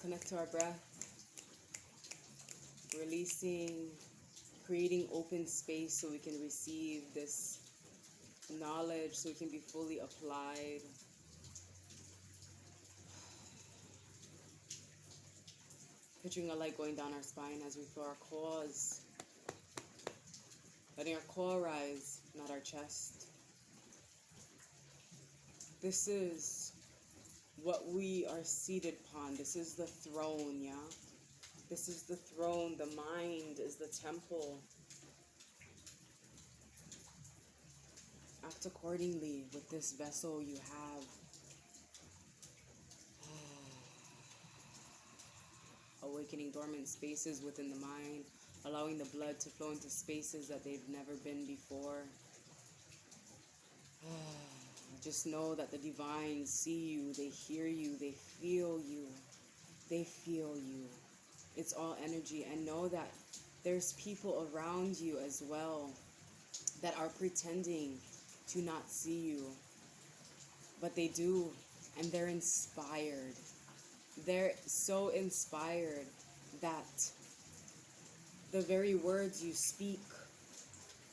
connect to our breath, releasing, creating open space so we can receive this knowledge, so it can be fully applied. Picturing a light going down our spine as we feel our cores, letting our core rise, not our chest. This is what we are seated upon. This is the throne, yeah? This is the throne. The mind is the temple. Act accordingly with this vessel you have. Awakening dormant spaces within the mind, allowing the blood to flow into spaces that they've never been before. Just know that the divine see you, they hear you, they feel you. They feel you. It's all energy. And know that there's people around you as well that are pretending to not see you. But they do, and they're inspired. They're so inspired that the very words you speak,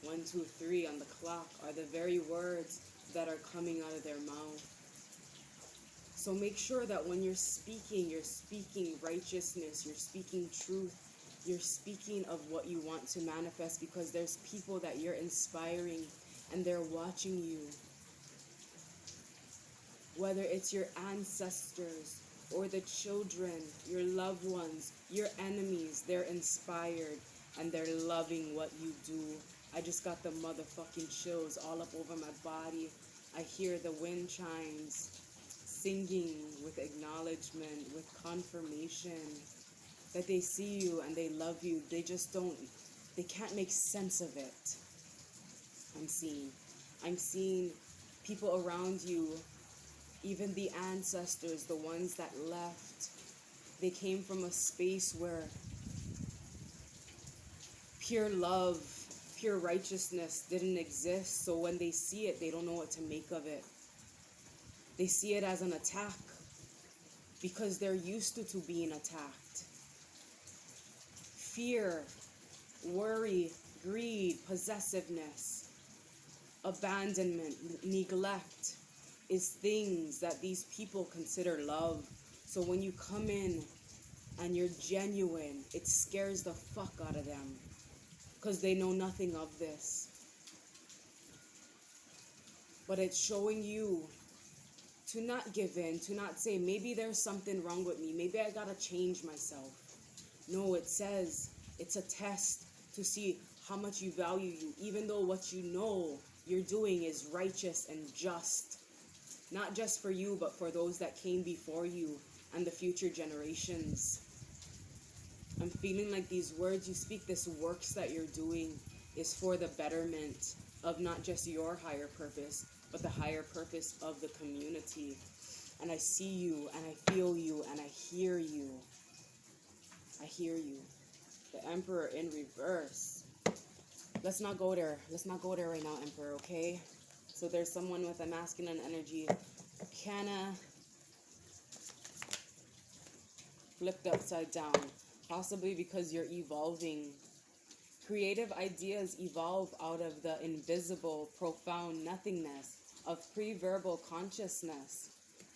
1, 2, 3 on the clock, are the very words that are coming out of their mouth. So make sure that when you're speaking righteousness, you're speaking truth, you're speaking of what you want to manifest, because there's people that you're inspiring and they're watching you. Whether it's your ancestors or the children, your loved ones, your enemies, they're inspired and they're loving what you do. I just got the motherfucking chills all up over my body. I hear the wind chimes singing with acknowledgement, with confirmation that they see you and they love you. They just don't, they can't make sense of it. I'm seeing people around you, even the ancestors, the ones that left, they came from a space where pure love, pure righteousness didn't exist. So when they see it, they don't know what to make of it. They see it as an attack because they're used to being attacked. Fear, worry, greed, possessiveness, abandonment, neglect is things that these people consider love. So when you come in and you're genuine, it scares the fuck out of them because they know nothing of this. But it's showing you to not give in, to not say, maybe there's something wrong with me, maybe I gotta change myself. No, it says it's a test to see how much you value you, even though what you know you're doing is righteous and just. Not just for you, but for those that came before you and the future generations. I'm feeling like these words you speak, this works that you're doing, is for the betterment of not just your higher purpose, but the higher purpose of the community. And I see you, and I feel you, and I hear you. I hear you. The Emperor in reverse. Let's not go there. Let's not go there right now, Emperor, okay? So there's someone with a masculine energy, kinda flipped upside down, possibly because you're evolving. Creative ideas evolve out of the invisible, profound nothingness of pre-verbal consciousness.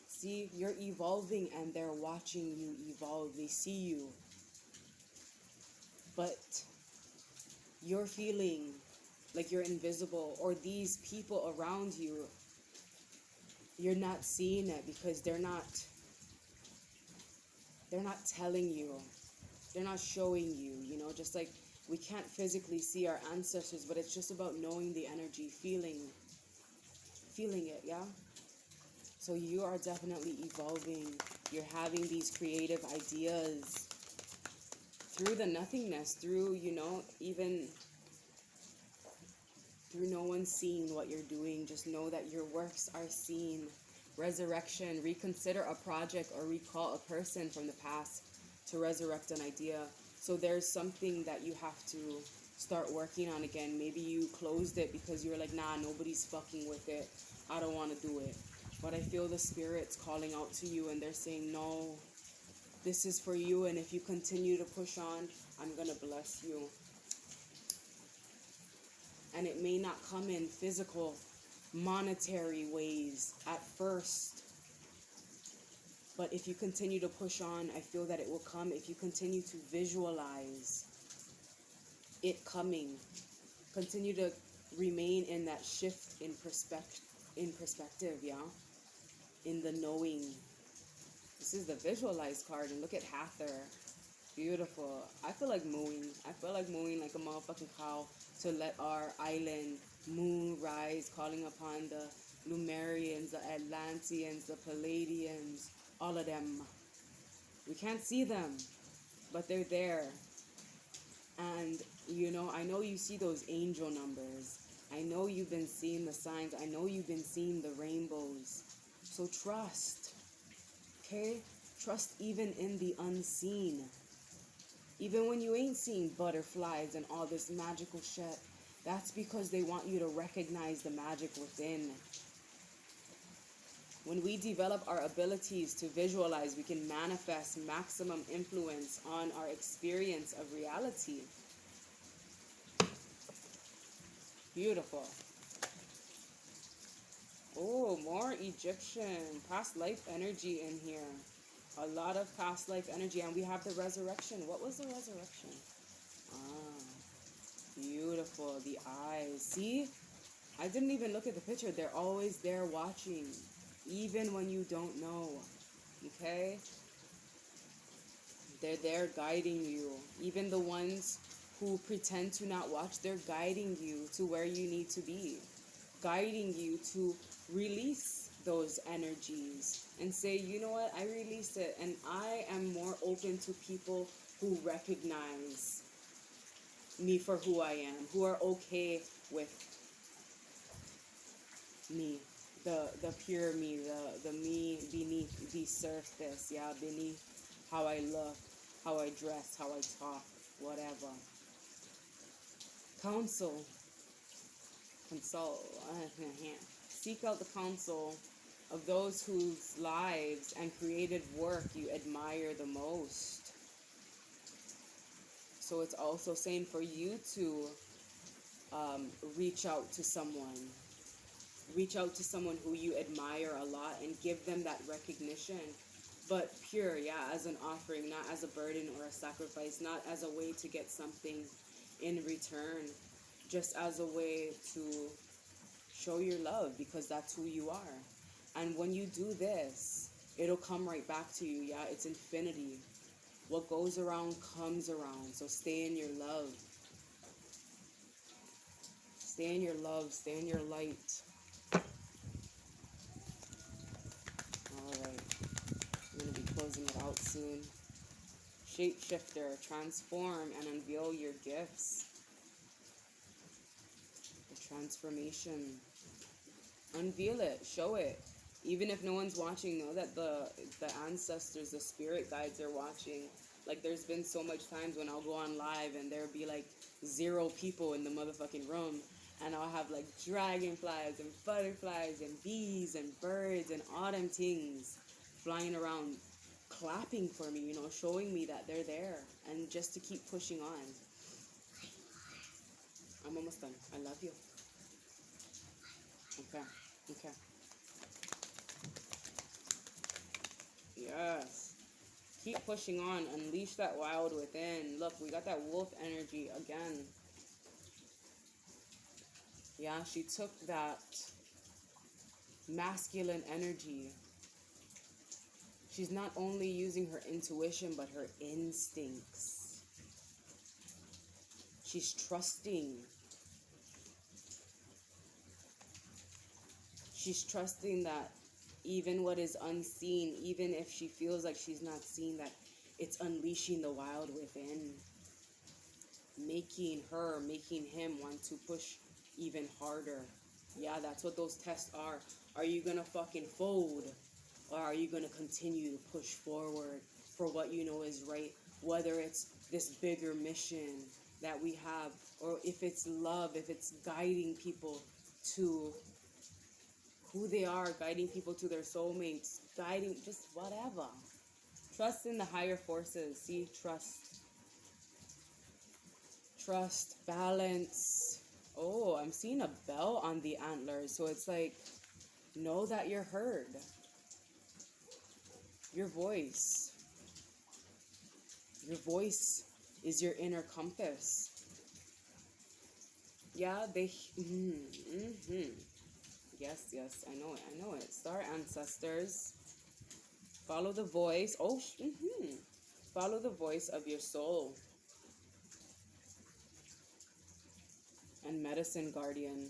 See, you're evolving and they're watching you evolve. They see you. But you're feeling like you're invisible, or these people around you, you're not seeing it because they're not telling you, they're not showing you, you know, just like we can't physically see our ancestors, but it's just about knowing the energy, feeling it, yeah? So you are definitely evolving. You're having these creative ideas through the nothingness, through, you know, even through no one seeing what you're doing. Just know that your works are seen. Resurrection, reconsider a project or recall a person from the past to resurrect an idea. So there's something that you have to start working on again. Maybe you closed it because you were like, nah, nobody's fucking with it. I don't want to do it. But I feel the spirits calling out to you and they're saying, no, This is for you, and if you continue to push on, I'm going to bless you. And it may not come in physical, monetary ways at first. But if you continue to push on, I feel that it will come. If you continue to visualize it coming, continue to remain in that shift in perspective, yeah? In the knowing. This is the visualized card, and look at Hather. Beautiful. I feel like mooing. I feel like mooing like a motherfucking cow to let our island moon rise, calling upon the Lumerians, the Atlanteans, the Palladians, all of them. We can't see them, but they're there. And, you know, I know you see those angel numbers. I know you've been seeing the signs. I know you've been seeing the rainbows. So trust, okay? Trust even in the unseen. Even when you ain't seeing butterflies and all this magical shit, that's because they want you to recognize the magic within. When we develop our abilities to visualize, we can manifest maximum influence on our experience of reality. Beautiful. Oh, more Egyptian past life energy in here. A lot of past life energy. And we have the resurrection. What was the resurrection? Ah, beautiful. The eyes. See? I didn't even look at the picture. They're always there watching. Even when you don't know. Okay? They're there guiding you. Even the ones who pretend to not watch, they're guiding you to where you need to be. Guiding you to release those energies and say, you know what, I released it, and I am more open to people who recognize me for who I am, who are okay with me, the pure me, the me beneath the surface, yeah, beneath how I look, how I dress, how I talk, whatever. Consult. Seek out the counsel of those whose lives and created work you admire the most. So it's also saying for you to reach out to someone. Reach out to someone who you admire a lot and give them that recognition. But pure, yeah, as an offering, not as a burden or a sacrifice, not as a way to get something in return, just as a way to show your love, because that's who you are. And when you do this, it'll come right back to you. Yeah, it's infinity. What goes around comes around. So stay in your love. Stay in your love. Stay in your light. Alright. I'm going to be closing it out soon. Shapeshifter. Transform and unveil your gifts. The transformation. Unveil it. Show it. Even if no one's watching, know that the ancestors, the spirit guides are watching. Like, there's been so much times when I'll go on live and there'll be like 0 people in the motherfucking room, and I'll have like dragonflies and butterflies and bees and birds and all them things flying around, clapping for me, you know, showing me that they're there, and just to keep pushing on. I'm almost done. I love you. Okay. Okay. Yes. Keep pushing on. Unleash that wild within. Look, we got that wolf energy again. Yeah, she took that masculine energy. She's not only using her intuition, but her instincts. She's trusting. She's trusting that even what is unseen, even if she feels like she's not seeing that, it's unleashing the wild within. Making him want to push even harder. Yeah, that's what those tests are. Are you gonna fucking fold? Or are you gonna continue to push forward for what you know is right? Whether it's this bigger mission that we have, or if it's love, if it's guiding people to who they are, guiding people to their soulmates, guiding just whatever. Trust in the higher forces. See, trust. Trust, balance. Oh, I'm seeing a bell on the antlers. So it's like, know that you're heard. Your voice. Your voice is your inner compass. Yeah, they... Yes, yes, I know it, I know it. Star ancestors. Follow the voice. Oh, follow the voice of your soul. And medicine guardian.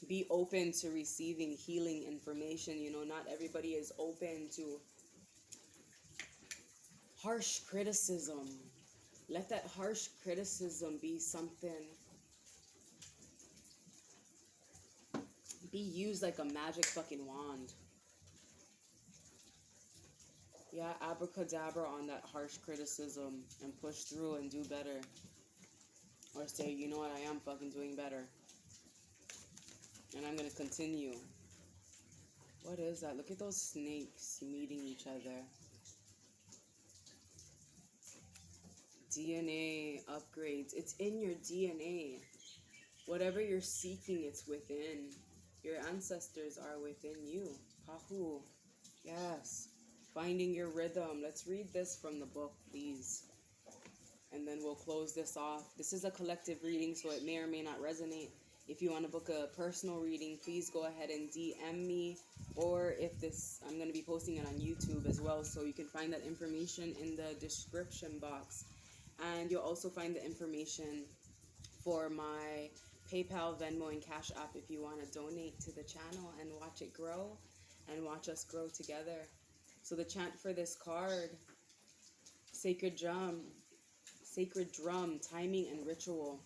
Be open to receiving healing information. You know, not everybody is open to harsh criticism. Let that harsh criticism be something. Be used like a magic fucking wand. Yeah, abracadabra on that harsh criticism and push through and do better. Or say, you know what, I am fucking doing better. And I'm going to continue. What is that? Look at those snakes meeting each other. DNA upgrades. It's in your DNA. Whatever you're seeking, it's within. Your ancestors are within you. Pahu. Yes. Finding your rhythm. Let's read this from the book, please. And then we'll close this off. This is a collective reading, so it may or may not resonate. If you want to book a personal reading, please go ahead and DM me. Or if this, I'm going to be posting it on YouTube as well, so you can find that information in the description box. And you'll also find the information for my PayPal, Venmo, and Cash App if you want to donate to the channel and watch it grow and watch us grow together. So the chant for this card, sacred drum, timing and ritual.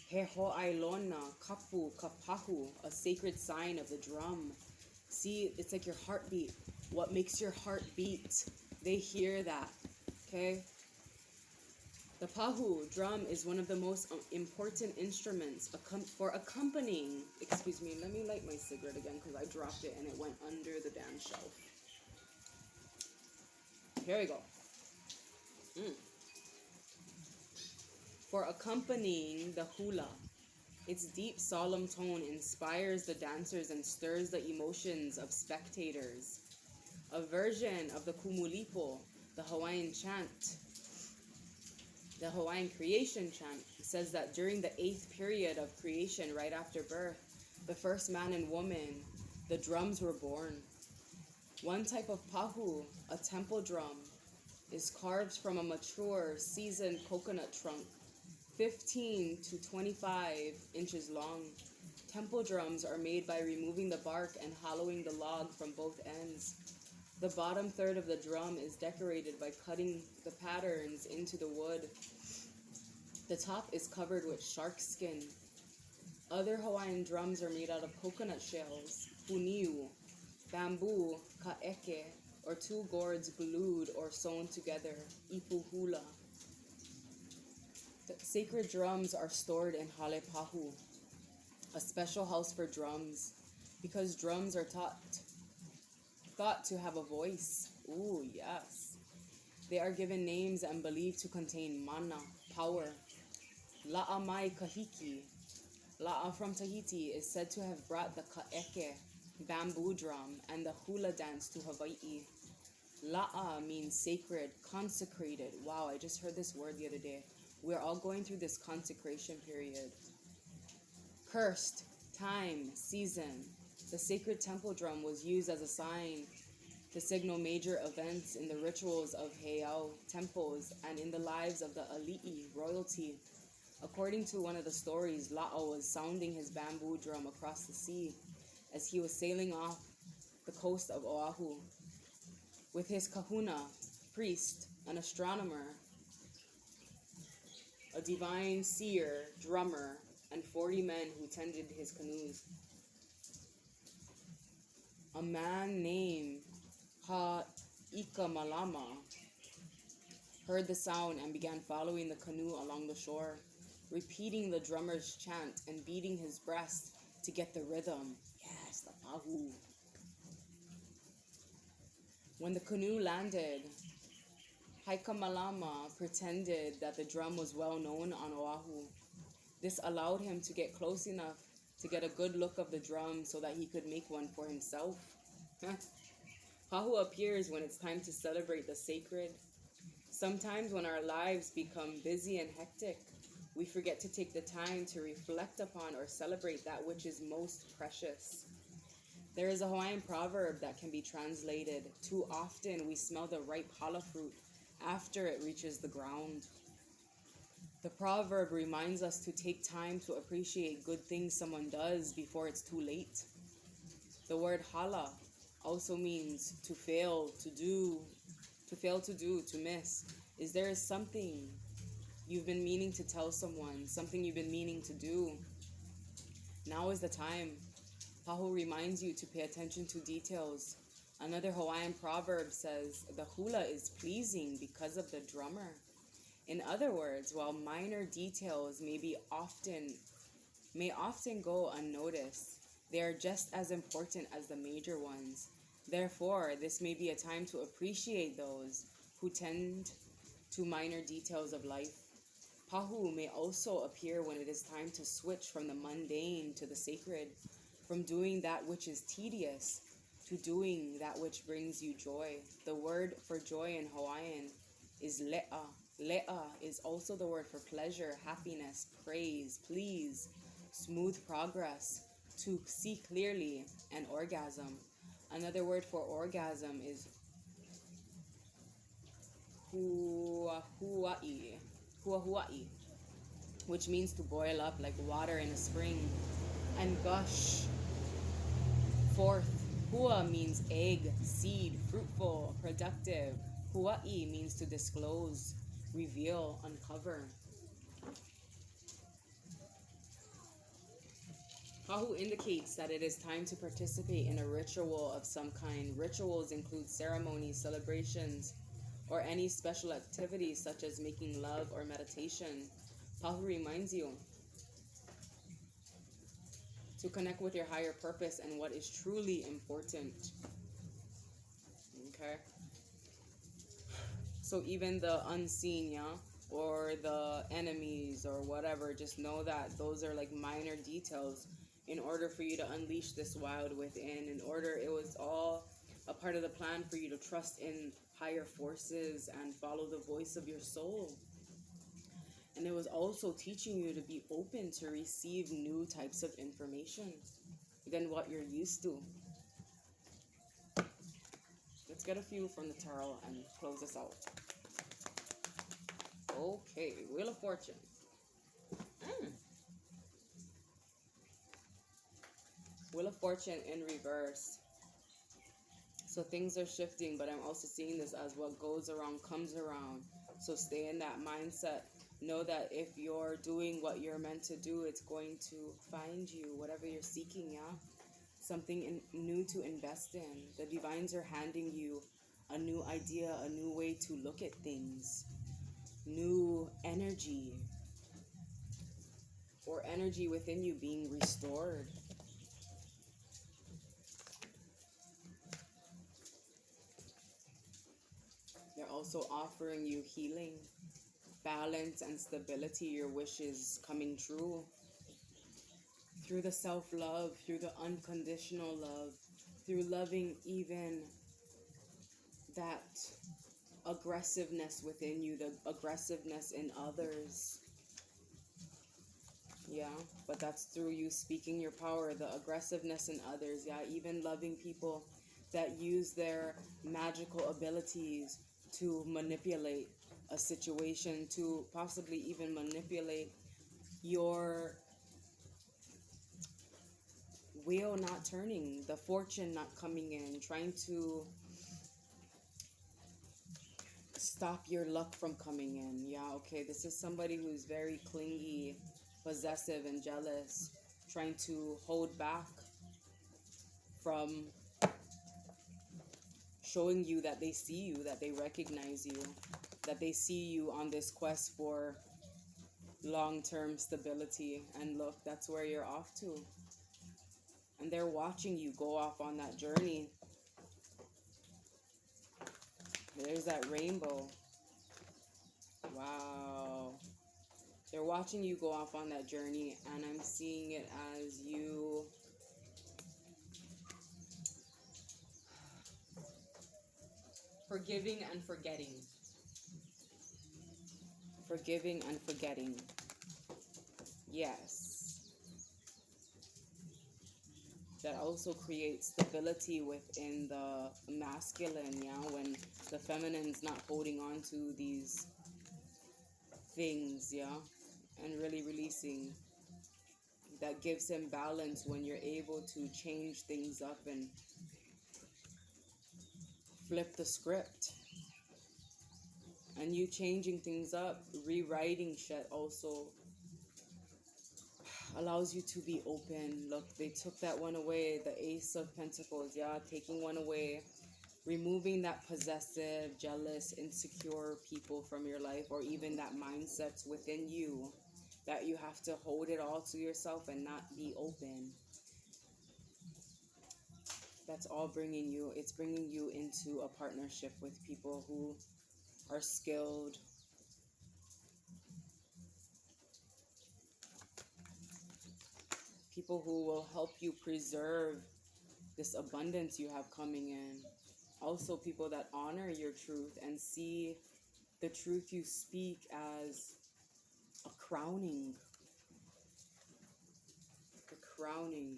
He ho ailona, kapu, kapahu, a sacred sign of the drum. See, it's like your heartbeat. What makes your heart beat? They hear that, okay? The pahu, drum, is one of the most important instruments for accompanying... Excuse me, let me light my cigarette again because I dropped it and it went under the damn shelf. Here we go. For accompanying the hula. Its deep, solemn tone inspires the dancers and stirs the emotions of spectators. A version of the kumulipo, the Hawaiian chant, the Hawaiian creation chant, says that during the 8th period of creation, right after birth, the first man and woman, the drums were born. One type of pahu, a temple drum, is carved from a mature, seasoned coconut trunk, 15 to 25 inches long. Temple drums are made by removing the bark and hollowing the log from both ends. The bottom third of the drum is decorated by cutting the patterns into the wood. The top is covered with shark skin. Other Hawaiian drums are made out of coconut shells, puniu, bamboo, ka'eke, or 2 gourds glued or sewn together, ipuhula. The sacred drums are stored in hale pahu, a special house for drums, because drums are thought to have a voice. Ooh, yes. They are given names and believed to contain mana, power. La'a mai kahiki. La'a from Tahiti is said to have brought the ka'eke, bamboo drum, and the hula dance to Hawaii. La'a means sacred, consecrated. Wow, I just heard this word the other day. We're all going through this consecration period. Cursed, time, season. The sacred temple drum was used as a sign to signal major events in the rituals of heiau, temples, and in the lives of the ali'i, royalty. According to one of the stories, La'a was sounding his bamboo drum across the sea as he was sailing off the coast of Oahu with his kahuna, priest, an astronomer, a divine seer, drummer, and 40 men who tended his canoes. A man named Ha'ikamalama heard the sound and began following the canoe along the shore, repeating the drummer's chant and beating his breast to get the rhythm. Yes, the pahu. When the canoe landed, Haikamalama pretended that the drum was well known on Oahu. This allowed him to get close enough to get a good look of the drum so that he could make one for himself. Pahu appears when it's time to celebrate the sacred. Sometimes when our lives become busy and hectic, we forget to take the time to reflect upon or celebrate that which is most precious. There is a Hawaiian proverb that can be translated, "Too often we smell the ripe hala fruit after it reaches the ground." The proverb reminds us to take time to appreciate good things someone does before it's too late. The word hala also means to fail to do, to miss. Is there something you've been meaning to tell someone, something you've been meaning to do? Now is the time. Pahu reminds you to pay attention to details. Another Hawaiian proverb says, "The hula is pleasing because of the drummer." In other words, while minor details may often go unnoticed, they are just as important as the major ones. Therefore, this may be a time to appreciate those who tend to minor details of life. Pahu may also appear when it is time to switch from the mundane to the sacred, from doing that which is tedious to doing that which brings you joy. The word for joy in Hawaiian is le'a. Le'a is also the word for pleasure, happiness, praise, please, smooth progress, to see clearly, and orgasm. Another word for orgasm is huahua'i, which means to boil up like water in a spring and gush forth. Hua means egg, seed, fruitful, productive. Hua'i means to disclose, reveal, uncover. Pahu indicates that it is time to participate in a ritual of some kind. Rituals include ceremonies, celebrations, or any special activities such as making love or meditation. Pahu reminds you to connect with your higher purpose and what is truly important. Okay? So even the unseen, yeah, or the enemies or whatever, just know that those are like minor details in order for you to unleash this wild within. It was all a part of the plan for you to trust in higher forces and follow the voice of your soul. And it was also teaching you to be open to receive new types of information than what you're used to. Let's get a few from the tarot and close this out. Okay, Wheel of Fortune. Wheel of Fortune in reverse. So things are shifting, but I'm also seeing this as what goes around comes around. So stay in that mindset. Know that if you're doing what you're meant to do, it's going to find you, whatever you're seeking, yeah? Something new to invest in. The divines are handing you a new idea, a new way to look at things, new energy, or energy within you being restored. They're also offering you healing, balance, and stability. Your wishes coming true through the self-love, through the unconditional love, through loving even that aggressiveness within you, the aggressiveness in others. Yeah, but that's through you speaking your power, the aggressiveness in others. Yeah, even loving people that use their magical abilities to manipulate a situation, to possibly even manipulate your wheel not turning, the fortune not coming in, trying to stop your luck from coming in. Yeah, okay, this is somebody who's very clingy, possessive, and jealous, trying to hold back from showing you that they see you, that they recognize you, that they see you on this quest for long-term stability. And look, that's where you're off to. And they're watching you go off on that journey. There's that rainbow. They're watching you go off on that journey, and I'm seeing it as you forgiving and forgetting. Forgiving and forgetting. Yes. That also creates stability within the masculine, yeah, when the feminine's not holding on to these things, yeah, and really releasing. That gives him balance when you're able to change things up and flip the script. And you changing things up, rewriting shit also allows you to be open. Look, they took that one away, the Ace of Pentacles, yeah, taking one away, removing that possessive, jealous, insecure people from your life, or even that mindset within you that you have to hold it all to yourself and not be open. That's all bringing you, it's bringing you into a partnership with people who are skilled, people who will help you preserve this abundance you have coming in. Also, people that honor your truth and see the truth you speak as a crowning. The crowning.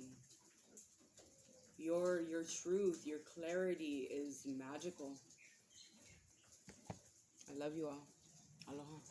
Your truth, your clarity is magical. I love you all. Aloha.